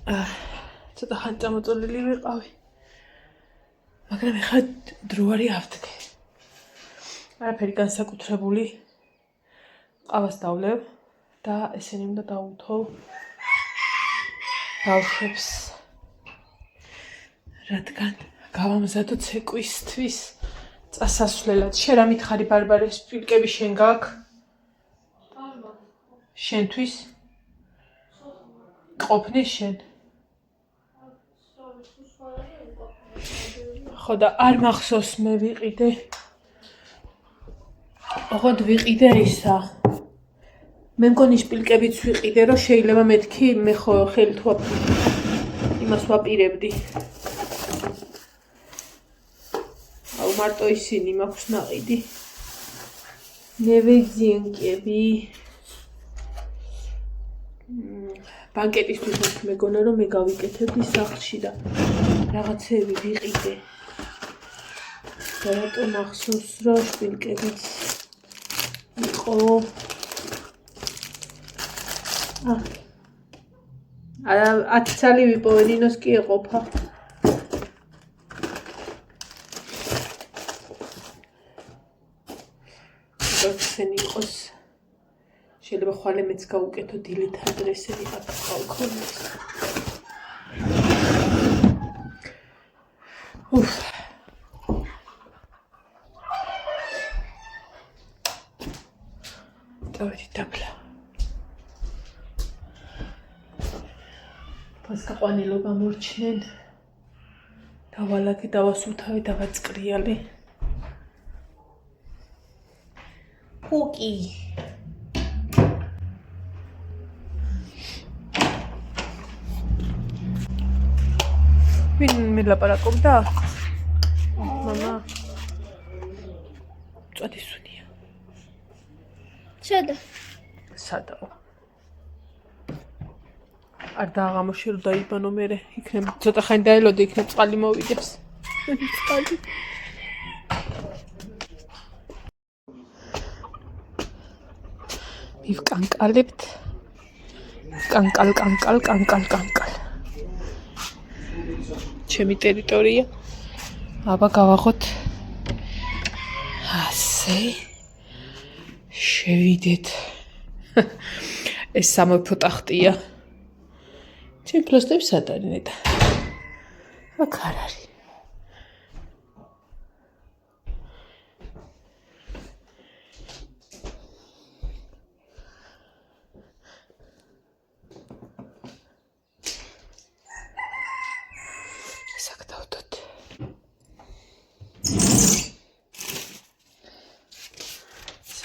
ცოტა ხანი წამოწოლილი ვიყავი. მაგრამ ეხლა დრო არის ავდგე. არაფერი განსაკუთრებული. ყავას დავლევ და ესენი უნდა დაუთოვ ბავშვებს. რადგან გავამზადო ცეკვისთვის წასასვლელად. შენ რა მითხარი ბარბარე, სპილკები შენ გაქვს? შენთვის? ყოფნის შენ? ხო და არ მახსოვს მე ვიყიდე. ოღონდ ვიყიდე ისა. მე მგონი შპილკებიც ვიყიდე, რომ შეიძლება მეთქი, მე ხო ხელით იმას ვაპირებდი. აუ მარტო ისინი მაქვს ნაყიდი. ნევეძიენკები. ბანკეტისთვის მეგონა რომ მე გავიკეთებდი სახლში და რაღაცები ვიყიდე. და რატო მახსოვს რომ შპილკებიც იყო. 10 წელი ვიპოვე, ნინოს კი ეყოფა. ხსენი იყოს. შეიძლება ხვალე მეც გავუკეთო დილით ადრესები აქ გავქონდეს. დავედი დაბლა. პასკაყვანილობა მორჩნენ. დავალაგე, დავასუთავე, დავაწყრიალე. პუკი. ვინ მელაპარაკობდა? მამა. წადისუნია. სადაო. არ დააღამოში რომ დაიბანო მერე, იქნება ცოტა ხანი დაელოდე, იქნება წყალი მოვიდეს. წყალი. მივკანკალებთ. კანკალ. ჩემი ტერიტორია. აბა გავაღოთ. ასე. შევიდეთ. ეს სამეფო ტახტია. ჩემ პროსტები სად არის ნეტა? აქ არ არის.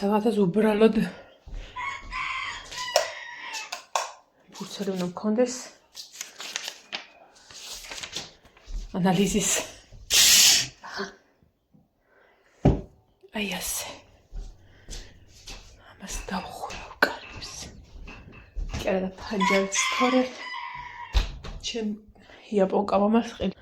რაღაცას უბრალოდ ფურცელი უნდა მქონდეს ანალიზის. აი ასე. ამას დავხურავ კარებს. კი არა და ფანჯარს თორე ჩემ იაპონკა მამას ყელი.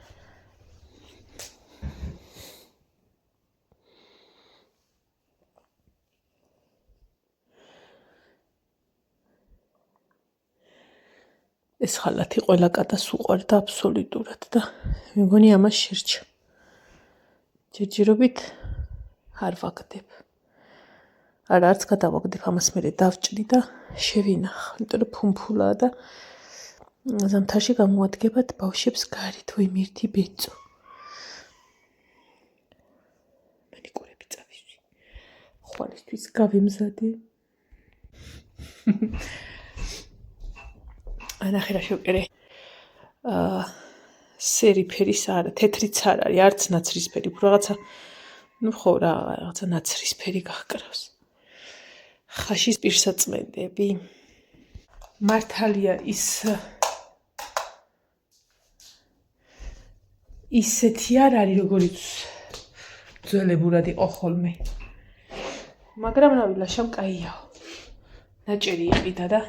ეს ხალათი ყველა კატას უყვარდა აბსოლუტურად და მეგონი ამას შერჩა. ჯერჯერობით არ ვაგდებ. არც გადავაგდებ, ამას მერე დავჭდი და შევინახ, იმიტომ რომ ფუმფულაა და ზამთარში გამოადგებათ ბავშვებს გარეთ, ვიმირთი ბეწო. მანიკურები წავისვი. ხვალისთვის გავიმზადე. ანახე რა შევკერე. სერი ფერის არა, თეთრიც არ არის, არც ნაცრისფერი, უფრო რაღაცა, ნუ ხო რა, რაღაცა ნაცრისფერი გახკრავს. ხაშის პირსაწმენდები. მართალია ისეთი არ არის, როგორიც ძველებურად იყო ხოლმე. მაგრამ რავილაშამ კაიაო. ნაჭერი იყიდა და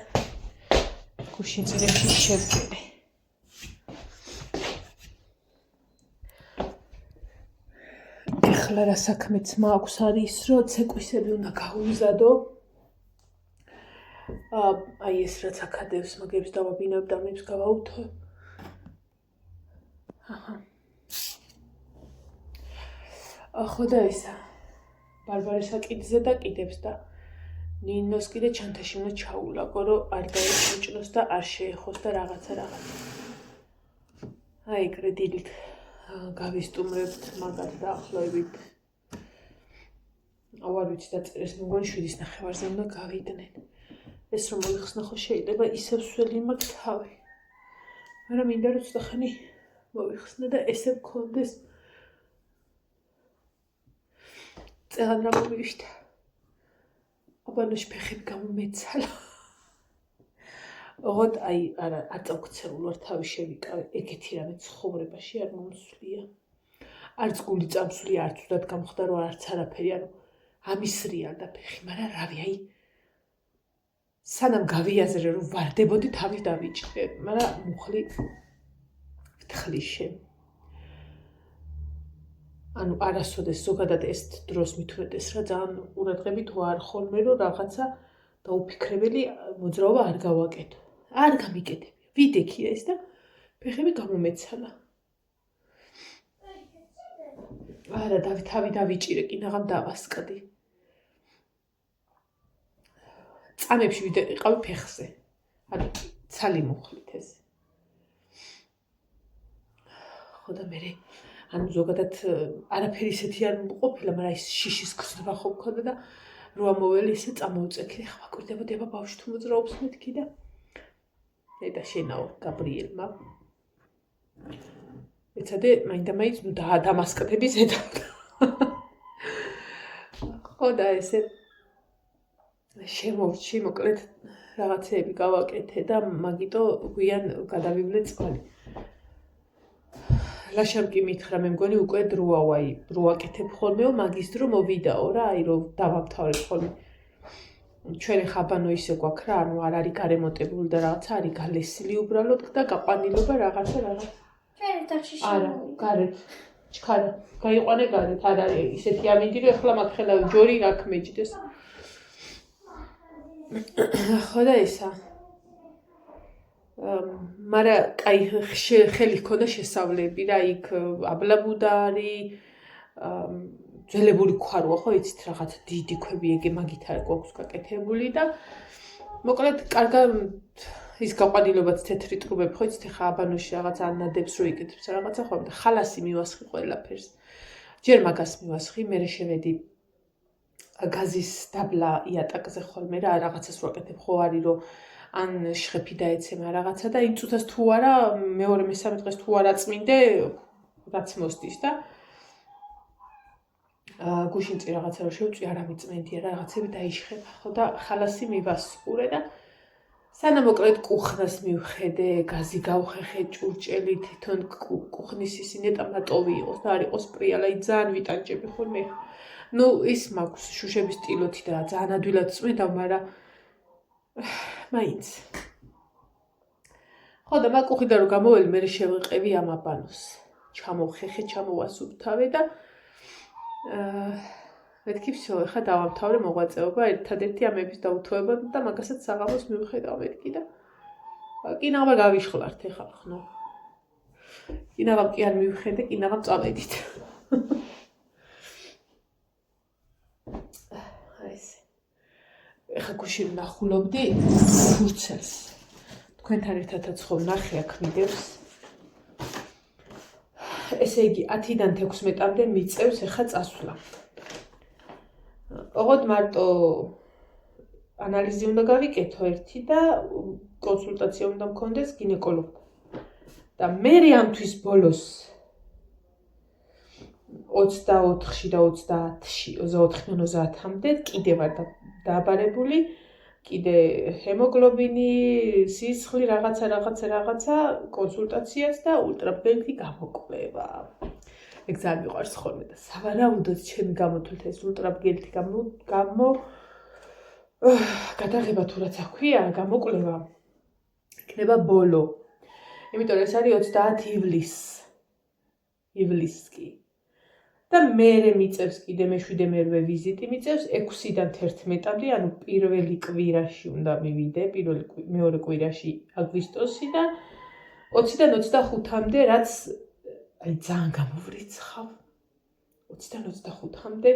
გუშინ წრეში შევკერე. ეხლა რა საქმეც მაქვს არის, რომ ცეკვისები უნდა გავუმზადო. აი ეს რაც აქადევს, მაგებს დავაბინებ და მებს გავაუთო. ხო და ისა ბარბარესა კიდზე და კიდებს და ნინოს კიდე ჩანთაში უნდა ჩაულაგო, რომ არ დაეჭროს და არ შეეხოს და რაღაცა. აი, კრედიტით გავისტუმრებთ მაგათ დაახლოებით. არ ვიცი დაწერეს, მეგონი 7:30-ზე უნდა გავიდნენ. ეს რომ მოიხსნახო შეიძლება ისევ სველი მაქვს თავი. მაგრამ მინდა რომ ცოტა ხანი მოიხსნა და ესე მქონდეს წეღან რა მომივიდა. აბანოში ფეხები გამომეცალა. ოღონდ აი არა აწავქცეულ ვარ თავი შევიკავე. ეგეთი რამე ცხოვრებაში არ მომსვლია. არც გული წამსვლია, არც უდად გამხდა რომ არც არაფერი, ანუ ამისრია და ფეხი, მაგრამ რავი აი სანამ გავიაზრე რომ ვარდებოდი თავი დავიჭრე, მაგრამ მუხლი ვთხლის შენ. ანუ არასოდეს ზოგადად ეს დროს მithumetes რა ძალიან ყურადღებით ვარ ხოლმე რომ რაღაცა დაუფიქრებელი მოძრაობა არ გავაკეთო. არ გამიკეთებია. ვიდექია ეს და ფეხები გამომეცალა. არა თავი დავიჭირე, კინაღამ დავასკდი. წამებში ვიყავი ფეხზე. ანუ ცალი მუხლით ეს. ხო და მე ანუ ზოგადად არაფერი ისეთი არ მყოფილა, მაგრამ ის შიშის გზნობა ხო მქონდა და რო ამოველი ისე წამოვწექი. ხა ვაკვირდებოდი აბა ბავშვი თუ მოძრაობს მეთქი და და შენაო გაბრიელმა. ეცადე მაინდა-მაინც ნუ დამასკდები ზედა. ხო და ესე შემორჩი, მოკლედ რაღაცეები გავაკეთე და მაგიტო გვიან გადავივლე წყალი. ლაშამ კი მითხრა მე მგონი უკვე დროა აი რო აკეთებ ხოლმეო მაგის დრო მოვიდაო რა აი რო დავამთავრებ ხოლმე ჩვენი ხაბანო ისე გვაქვს რა ანუ არ არის გარემონტებული და რაღაცა არის გალესილი უბრალოდ და გაყვანილობა რაღაცა ჩვენ ერთში არა გარეთ ჩქარა გაიყვანე გარეთ არ არის ისეთი ამინდი რომ ეხლა მაგ ხელა ჯორი რა ქმეჯდეს ხო და ისა მარა კაი ხელი ჰქონდა შესავლები რა იქ აბლაბუდარი ძველებული ქვაროა ხო იცით რაღაც დიდი ქვები ეგე მაგით არ გვაქვს გაკეთებული და მოკლედ კარგა ის გაყვანილობაც თეთრი ტრუბები ხო იცით ხა აბანოში რაღაც ანადებს რო იკეთებს რაღაცა ხო და ხალასი მივასხი ყველაფერს ჯერ მაგას მივასხი მე შევედი გაზის დაბლა იატაკზე ხოლმე რა რაღაცას ვაკეთებ ხო არის რომ ან შხეფი დაეცემა რაღაცა და იმ წუთას თუ არა მეორე მესამე დღეს თუ არა წმინდე რაც მოსდის და გუშინწი რაღაცა რო შევწვი არ ამიწმენდია რა რაღაცები დაიშხება ხო და ხალასი მივასყურე და სანამ მოკლედ კუხნას მივხედე გაზი გავხეხე ჭურჭელი თვითონ კუხნის ისი ნეტა მატოვი იყოს და არ იყოს პრიალა ძალიან ვიტანჯები ხოლმე ნუ ის მაქვს შუშების სტილოთი და ძალიან ადვილად წმინდა მაგრამ მაინც ხო და მაკუხიდან რომ გამოველი მე შევიყევი ამ აბანოს ჩამოვხეხე ჩამოვასუფთავე და მეთქი всё ხა დავამთავრე მოღვაწეობა ერთადერთი ამების დაუთოება და მაგასაც საღამოს მივხედავ მეთქი და კინაღმა გავიშხლართ ეხლა ხნო კინაღამ კი არ მივხედე კინაღამ წავედით ეხა გუშინ ვნახულობდი ფურცელს. თქვენთან ერთადაც ხო ვნახე აქ ვიდეოს. ესე იგი 10-დან 16-მდე მიწევს ეხა წასვლა. ოღონდ მარტო ანალიზი უნდა გავიკეთო ერთი და კონსულტაცია უნდა მქონდეს გინეკოლოგთან. და მე ამთვის ბოლოს 24-ში და 30-ში 29-30-მდე კიდე ვარ დააბარებული კიდე ჰემოგლობინი, სისხლი რაღაცა კონსულტაციაც და ულტრაბგერითი გამოკვლევა. ეგ ძალიან მიყვარს ხოლმე და სავარაუდოდ ჩემი გამოთვლით ეს ულტრაბგერითი გადაღება თუ რაცა ქვია, გამოკვლევა იქნება ბოლო. იმიტომ ეს არის 30 ივლისს და მე მიწევს კიდე მე-7 მერვე ვიზიტი მიწევს 6-დან 11-მდე, ანუ პირველი კვირაში უნდა მივიდე, მეორე კვირაში აგვისტოსი და 20-დან 25-მდე, რაც აი ძალიან გამოვრიცხავ 20-დან 25-მდე.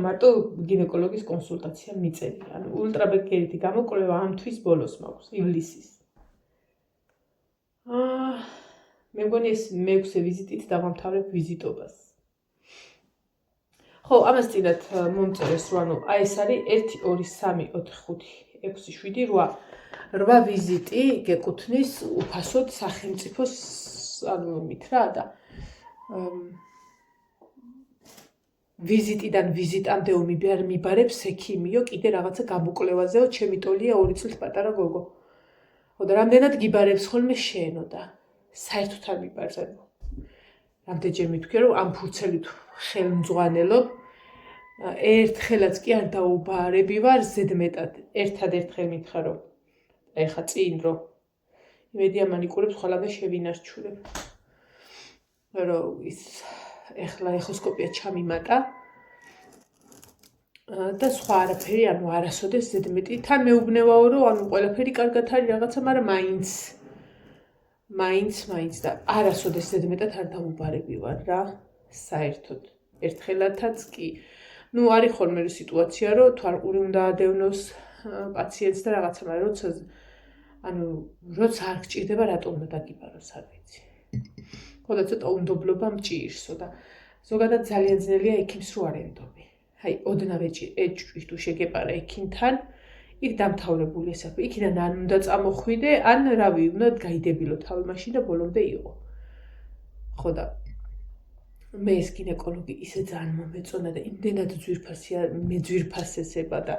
მარტო გინეკოლოგის კონსულტაცია მიწერია. ანუ ულტრაბექერითი გამოკვლევა ამ თვის ბოლოს მაქვს, ივლისის. მე მგონი ეს მე-6 ვიზიტით დავამთავრებ ვიზიტობას. ხო, ამას წინათ მომწერეს, რომ ანუ აი ეს არის 1 2 3 4 5 6 7 8 8 ვიზიტი გეკუთვნის უფასოდ სახელმწიფოს ანუ მით რა და ვიზიტიდან ვიზიტამდეო მიბარებს ექიმიო კიდე რაღაცა გამოკვლევაზეო ჩემი ტოლია 2 წლით პატარა გოგო. ხო და რამდენად გიბარებს ხოლმე შენო და საერთოდ არ მიბარებ. რამდენჯერ მითქვია რომ ამ ფურცელით ხელმძღვანელობ ერთხელაც კი არ დაუბარები ვარ ზედმეტად. ერთადერთხელ მითხრა რომ ეხა წინ რომ იმედია მანიკურებს ხოლმე შევინარჩუნებ. რომ ის ეხლა ეხოსკოპია ჩამიმატა და სხვა არაფერი ანუ არასოდეს ზედმეტი თან მეუბნევაო რომ ანუ ყველაფერი კარგად არის რაღაცა მაგრამ მაინც და არასოდეს ზედმეტად არ დაუბარები ვარ რა საერთოდ ერთხელათაც კი ნუ არის ხოლმე სიტუაცია რომ თვალყური უნდა ადევნოს პაციენტს და რაღაცა მაგრამ როცა არ გჭირდება რატომ უნდა დაგიბაროს არ ვიცი. ხოლო ცოტა უნდობლობა მჭირსო და ზოგადად ძალიან ძნელია ექიმს რო არ ენდობი. აი, ოდნავ ეჭვი თუ შეგეპარა ექიმთან, იქ დამთავრებული საქმე. იქიდან ან უნდა წამოხვიდე, ან რავი, უნდა გაიდებილო თავი მაშინ და ბოლომდე იყო. ხო და მე ეს გინეკოლოგი ისე ძალიან მომეწონა და იმდენად ძვირფასესება და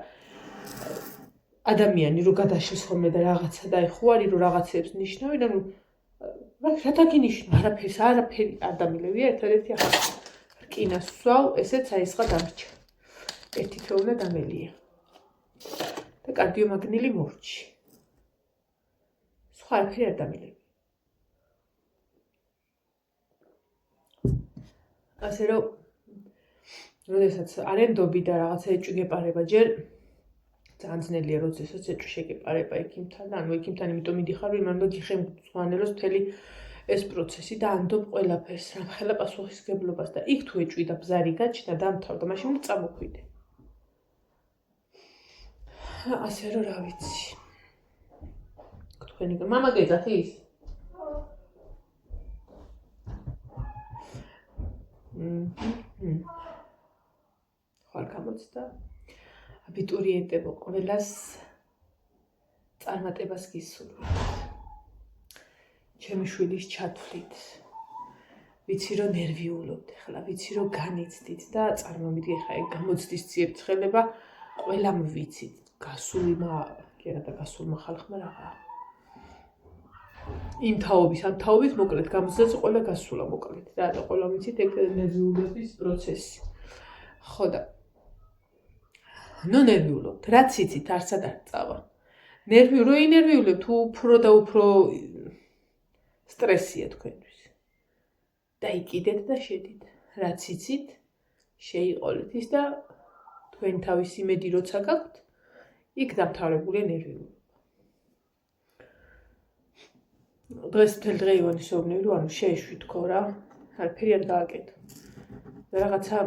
ადამიანი რო გადაშლის ხოლმე და რაღაცა და ხო არის რომ რაღაცებს ნიშნავი და რა გინიშნა არაფერი არ დამილევია ერთადერთი ახლა რკინას ვსვავ ესეც აისხა დამრჩა ერთი თვე უნდა დამელია და კარდიომაგნილი მორჩი სხვა არაფერი არ დამილევია ასე რომ როდესაც არენდობი და რაღაცა ეჭვი გეპარება ჯერ ძალიან ძნელია როდესაც ეჭვი შეგეპარება ექიმთან ანუ ექიმთან იმიტომ მიდიხარ რომ იმან უნდა გიხემძღვანელოს მთელი ეს პროცესი და ანდობ ყველაფერს რამხელა პასუხისგებლობას და იქ თუ ეჭვი და ბზარი გაჩნდა დამთავრდა მაშინ უნდა წამოხვიდე ასე რომ რა ვიცი თქვენი მამა გეძახ ის ხარ გამოცდა აბიტურიენტებო ყველას წარმატებას გისურვებთ ჩემი შვილის ჩათვლით ვიცი რომ ნერვიულობთ ახლა ვიცი რომ განიცდით და წარმომიდგე ხა ეგ გამოცდის ციებცხელება ყველამ ვიცით გასულმა კი არა და გასულმა ხალხმა რაღა იმ თაობის ამ თაობით მოკლედ გამოცდაზე ყველა გასულა მოკლედ რა და ყველა ვიცით ეგ ნერვიულობის პროცესი ხო და ნერვიულობთ რაც იცით არსად არ წავა რო ინერვიულებთ უფრო და უფრო სტრესია თქვენთვის დაიკიდეთ და შედით რაც იცით შეიყოლეთ ის და თქვენ თავის იმედი როცა გაქვთ იქ დამთავრებულია ნერვიულობა დღეს მთელ დღეივანი შეუბნები რომ ანუ შეეშვი რა არაფერი არ გააკეთო და რაღაცა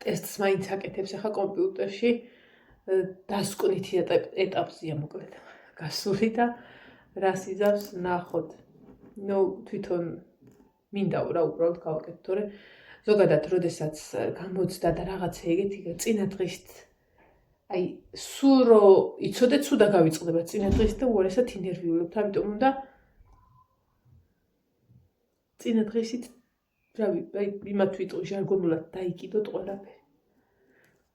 ტესტს მაინც აკეთებს ახლა კომპიუტერში დასკვნითი ეტაპზია მოკლედ გასული და რას იზავს ნახოთ ნუ თვითონ მინდა რა უბრალოდ გავაკეთო თორე ზოგადად როდესაც გამოცდა და რაღაცა ეგეთი წინა დღით აი სულ რო იცოდეთ სულ და გავიწყდება წინა დღით და უარესად ინერვიულებთ ამიტომ უნდა წინა დღისით რავი აი იმათ ვიტყვი ჟარგონულად დაიკიდოთ ყველაფერი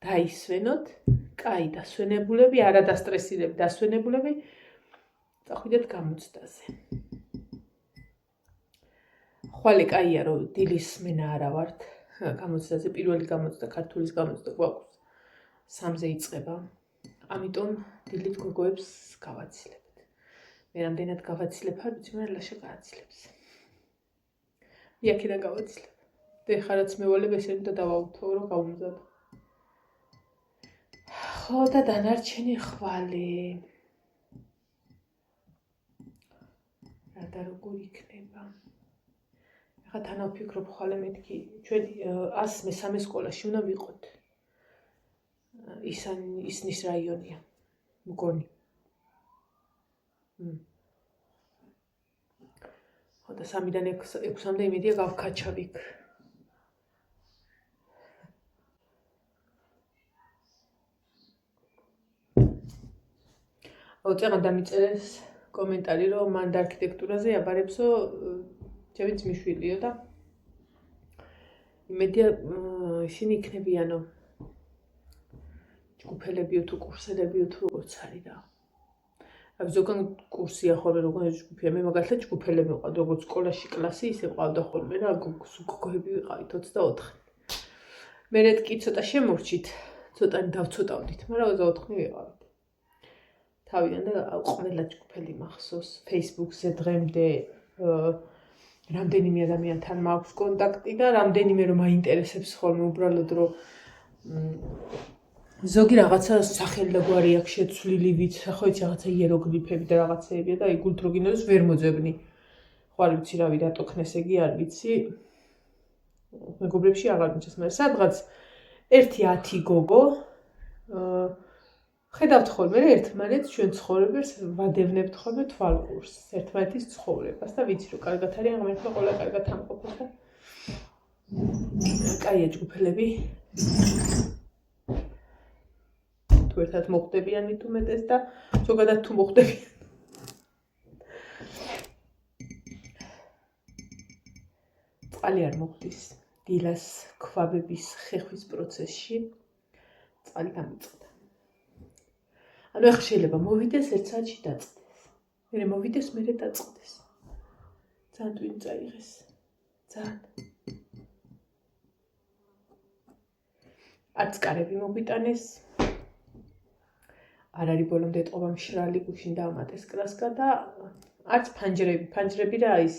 დაისვენოთ კაი დასვენებულები არა დასტრესირებ დასვენებულები წახვიდეთ გამოცდაზე ხვალე კაია რომ დილის მენა არა ვართ გამოცდაზე პირველი გამოცდა ქართულის გამოცდა გვაქვს 3-ზე იწყება ამიტომ დილით გოგოებს გავაცილებთ მე რამდენად გავაცილებ არ ვიცი მაგრამ ლაშა გააცილებს იქიდან გავაცილებ და ხა რაც მევალებ ესენი და დავაუთო რომ გავუმზადო ხო და დანარჩენი ხვალე რა და როგორ იქნება. ახლა თან ვფიქრობ ხვალე მეთქი, ჩვენ 103 სკოლაში უნდა ვიყოთ. ისნის რაიონია. მგონი. ხო და 3-დან 6-მდე იმედია გავქაჩავ იქ. წეღან დამიწერეს კომენტარი, რომ მან და არქიტექტურაზე აბარებსო ჩემი ძმისშვილიო და იმედია ისინი იქნებიანო ჯგუფელებიო თუ კურსელებიო თუ როგორც არის რა. ზოგან კურსია ხოლმე როგორ ჯგუფია, მე მაგალითად ჯგუფელები ვიყავ, როგორც სკოლაში კლასი, ისე ვყავდა ხოლმე რა, გოგოები ვიყავით 24. მერე კი ცოტა შემორჩით, ცოტანი დავცოტავდით, მაგრამ 24 ვიყავით. თავიდან და ყველა ჯგუფელი მახსოვს, Facebook-ზე დღემდე რამდენიმე ადამიანთან მაქვს კონტაქტი და რამდენიმე რომ აინტერესებს ხოლმე უბრალოდ რომ ზოგი რაღაცა სახელი და გვარი აქვს შეცვლილი ვიცი, ხო იცი რაღაცა იეროგლიფები და რაღაცეებია და აი გულთ რო გინდოს ვერ მოძებნი. ხო არ ვიცი რავი რატო ქნეს ეგი არ ვიცი. მეგობრებში აღარ მიჩეს, მაგრამ სადღაც 1-10 გოგო ხედავთ ხოლმე ერთმანეთს ჩვენ ცხოვრებას ვადევნებთ ხოლმე თვალყურს ერთმანეთის ცხოვრებას და ვიცი რომ კარგად არის აღმერთვა ყველა კარგად ამყოფოს და კაია ჯგუფელები თუ ერთად მოხდებიან მით უმეტეს და ზოგადად თუ მოხდებიან წყალი არ მოხდის დილას ქვაბების ხეხვის პროცესში წყალი დამიწყდა. ანუ ახლა შეიძლება მოვიდეს 1 საათში დაწყდეს. მერე მოვიდეს, მერე დაწყდეს. ძალიან twin წაიღეს. ძალიან. არც კარები მოგვიტანეს. არ არის ბოლომდე ეტყობა მშრალი გუშინ დაამატეს კრასკა და არც ფანჯრები რა ის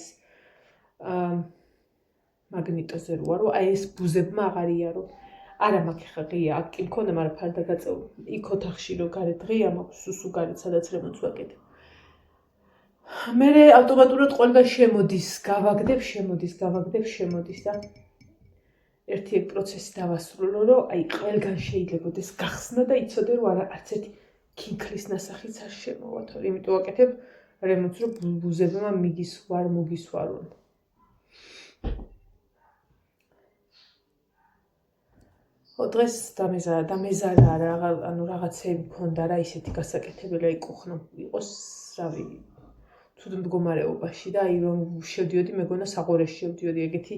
მაგნიტოზე როა რომ აი ეს ბუზებმა აღარ იარო. არა მაქვს ხა ღია, აქ კი მქონდა, მაგრამ ფარდა გაწევ. იქ ოთახში რო გარეთ ღია მაქვს, სუსუ გარეთ, სადაც რემონტს ვაკეთებ. მერე ავტომატურად ყველგან შემოდის, გავაგდებ და ერთი პროცესი დავასრულო, რომ აი ყველგან შეიძლებოდეს გახსნა და იცოდე რომ არც ერთი ქინქლის ნასახიც არ შემოვა, თორე იმიტომ ვაკეთებ რემონტს, რომ ბუზებმა მოგისვარონ. დღეს დამეზარა რა, ანუ რაღაცები მქონდა რა, ისეთი გასაკეთებელი აი კუხნა იყოს, რავი, ცუდ მდგომარეობაში და აი რომ შევდიოდი, მეგონა საყურეში შევდიოდი, ეგეთი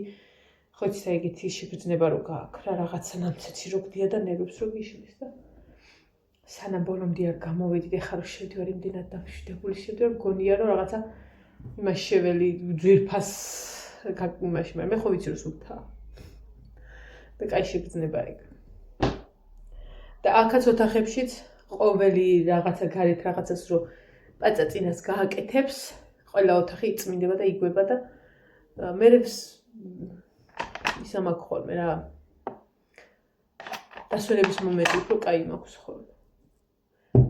ხო იცი ეგეთი შეგრძნება რო გააქვს რა, რაღაცა ნამცეცი რო გდია და ნერვებს რო გიშლის და სანამ ბოლომდე არ გამოვედი და ხარ შევდივარ იმდენად დამშვიდებული შევდივარ, მგონია რომ რაღაცა იმას შეველი ძვირფას იმაში, მაგრამ მე ხო ვიცი რომ სულთაა. და კაი შეგრძნება ეგ. და აქაც ოთახებშიც ყოველი რაღაცა გარეთ რაღაცას რო პაცა წინას გააკეთებს, ყველა ოთახი იწმინდება და იგובה და მე ისა მაქვს ხოლმე რა. დასვენების მომენტი უფრო კაი მაქვს ხოლმე.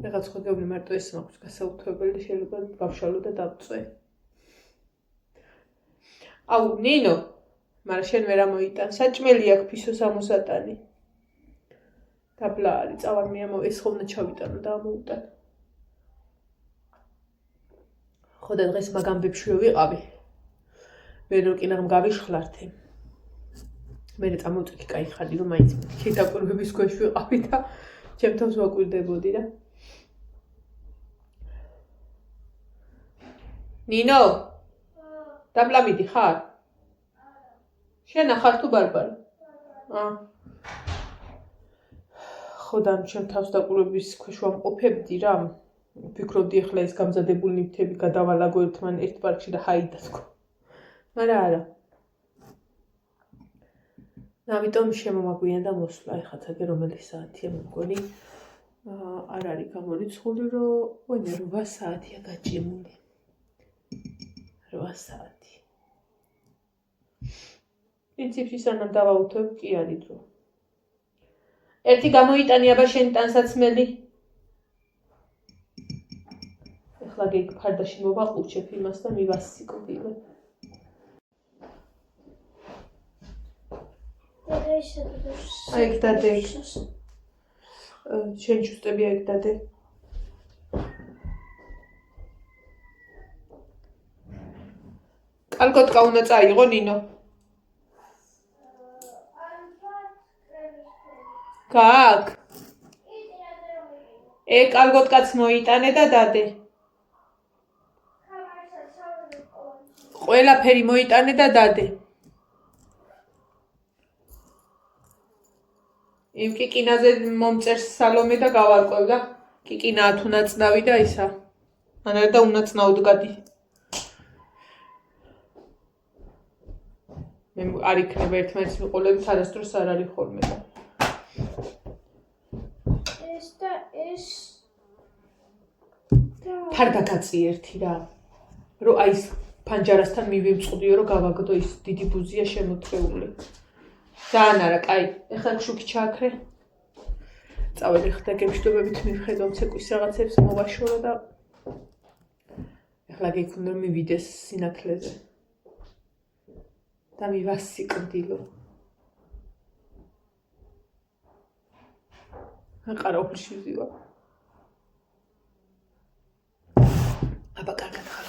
რაღაც ხო გეუბნი მარტო ეს მაქვს გასაუთებელი და შეიძლება გავშალო და დავწვე. აუ ნინო მაგრამ შენ ვერ ამოიტან, საჭმელი აქვს ფისო 60-ანი. დაბლა არის, წავარ მე ეს ხო უნდა ჩავიტანო და ამოუტან. ხო და დღეს მაგამბებში რო ვიყავი. მე რო კინაღამ გავიშხლართე. მე წამოვწიქი კაი ხალი რომ მაინც ქედაკვირვების ქვეშ ვიყავი და ჩემ თავს ვაკვირდებოდი და ნინო დაბლა მიდი ხარ? შენ ახარ თუ ბარბარა? ხო და ჩემ თავს დაკვირვების ქვეშ ვამყოფებდი რა. ვფიქრობდი ახლა ეს გამზადებული ნივთები გადავალაგო ერთ პარკში და ჰაიდასკო. მაგრამ არა. ამიტომ შემომაგვიანდა მოსვლა, ეხლა თაგე რომელი საათია მგონი. არ არის გამორიცხული, რომ 8 საათია გაჭიმული. 8 საათი. პრინციპში სანამ დავაუთებ კი არის დრო. ერთი გამოიტანი აბა შენ ტანსაცმელი. ეხლა გეკ ფარდაში მოვაყუჩებ იმას და მივასიკვდილე. აი ეგ დადე. შენ ჩუსტები ეგ დადე. კალგოტკა უნდა წაიღო ნინო. გააკ? კალგოტკაც მოიტანე და დადე. ყველაფერი მოიტანე და დადე. იმ კიკინაზე მომწერს სალომე და გავარკვევ და კიკინაა თუ ნაცნავი და ისა. მანერა და უნაცნაოდ გადი. მე არ იქნება ერთმანეთის მიყოლებით არასდროს არ არის ხოლმე და. ეს ფარდა გაწი ერთი რა. რომ აი ეს ფანჯარასთან მივიმწყდიო რომ გავაგდო ის დიდი ბუზია შემოთრეული. ძალიან არა, კაი. ეხლა შუქი ჩააქრე. წავედი ხდა გემშვიდობებით მივხედავ ცეკვის რაღაცებს მოვაშორო და ეხლა გიქონდა რომ მივიდეს სინათლეზე. და მივასიკვდილო. აყარა უფლში ვზივა. აბა კარგად ხარ.